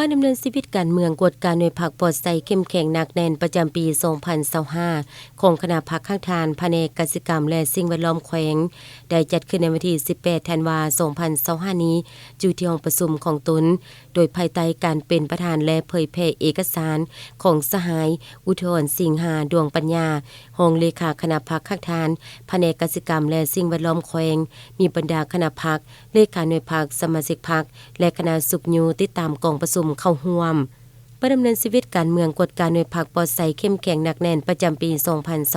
ว่าดำเนินชีวิตการเมืองกวดการหน่วยพรรคปลอดใสเข้มแข็งหนักแน่นประจำปี 2025 ของคณะพรรคข้างทานแผนกกสิกรรมและสิ่งแวดล้อมแขวงได้จัดขึ้นในวันที่ 18 ธันวาคม 2025 นี้อยู่ที่ห้องประชุมของตนโดยภายใต้การเป็นประธานและเผยแพร่เอกสารของสหายอุทธรสิงหาดวงปัญญารองเลขาคณะพรรคข้างทานแผนกกสิกรรมและสิ่งแวดล้อมแขวงมีบรรดาคณะพรรคเลขาหน่วยพรรคสมาชิกพรรคและคณะสุขยูติดตามกองประชุมเข้าร่วมประดำเนินชีวิตการเมืองกฎการหน่วยพรรคปลอดใสเข้มแข็งหนักแน่นประจำปี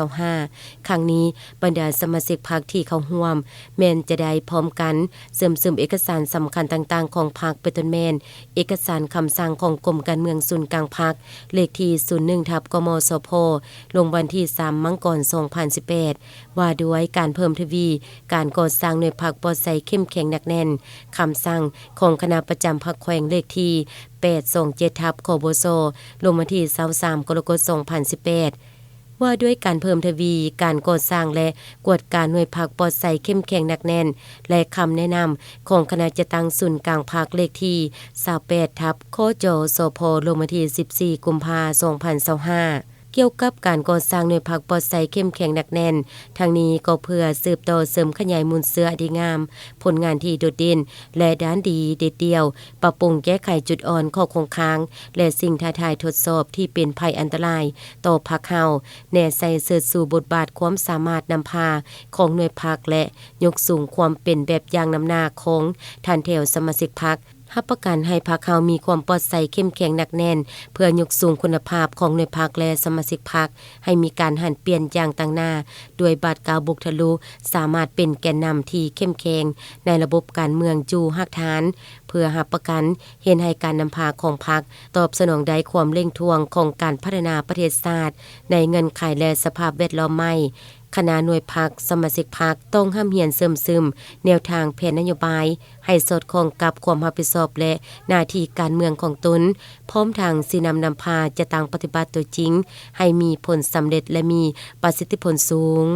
2025 ครั้งนี้บรรดาสมาชิกพรรคที่เข้าร่วมแม้นจะได้พร้อมกันเสริมเอกสารสำคัญต่างๆของพรรคเป็นต้นแม่นเอกสารคำสั่งของกรมการเมืองศูนย์กลางพรรคเลขที่ 01/กมสพลงวันที่ 3 มังกร 2018 ว่าด้วยการเพิ่มทวีการก่อสร้างหน่วยพรรคปลอดใสเข้มแข็งหนักแน่นคำสั่งของคณะประจำพรรคแขวงเลขที่827 คบสลงวันที่ 23 กรกฎาคม 2018 ว่าด้วยการเพิ่มทวีการก่อสร้างและกวดการหน่วยพรรคปลอดใสเข้มแข็งหนักแน่นและคำแนะนำของคณะจัดตั้งศูนย์กลางพรรคเลขที่28 คจสพลงวันที่ 14 กุมภาพันธ์ 2025เกี่ยวกับการก่อสร้างหน่วยพรรคปลอดใสเข้มแข็งหนักแน่นทางนี้ก็เพื่อสืบต่อเสริมขยายมูลเสื้อดีงามผลงานที่โดดเด่นและด้านดีเด็ดเดี่ยวปรับปรุงแก้ไขจุดอ่อนข้อคงค้างและสิ่งท้าทายทดสอบที่เป็นภัยอันตรายต่อพรรคเฮาแน่ใส่เสริฐสู่บทบาทความสามารถนำพาของหน่วยพรรคและยกสูงความเป็นแบบอย่างนำหน้าของท่านแถวสมาชิกพรรครับประกันให้พรรคเฮามีความปลอดใสเข้มแข็งหนักแน่นเพื่อยกสูงคุณภาพของหน่วยพรรคและสมาชิกพรรคให้มีการหันเปลี่ยนอย่างต่างหน้าด้วยบาดกาวบุกทะลุสามารถเป็นแกนนำที่เข้มแข็งในระบบการเมืองจูฮักฐานเพื่อรับประกันเห็นให้การนำพาของพรรคตอบสนองได้ความเร่งทวงของการพัฒนาประเทศชาติในเงินไขและสภาพแวดล้อมใหม่คณะหน่วยพรรคสมาชิกพรรคต้องห้ามเหียนเสริมซึมแนวทางแผนนโยบายให้สอดคล้องกับความรับผิดชอบและหน้าที่การเมืองของตนพร้อมทางสินำพาจะตั้งปฏิบัติตัวจริงให้มีผลสำเร็จและมีประสิทธิผลสูง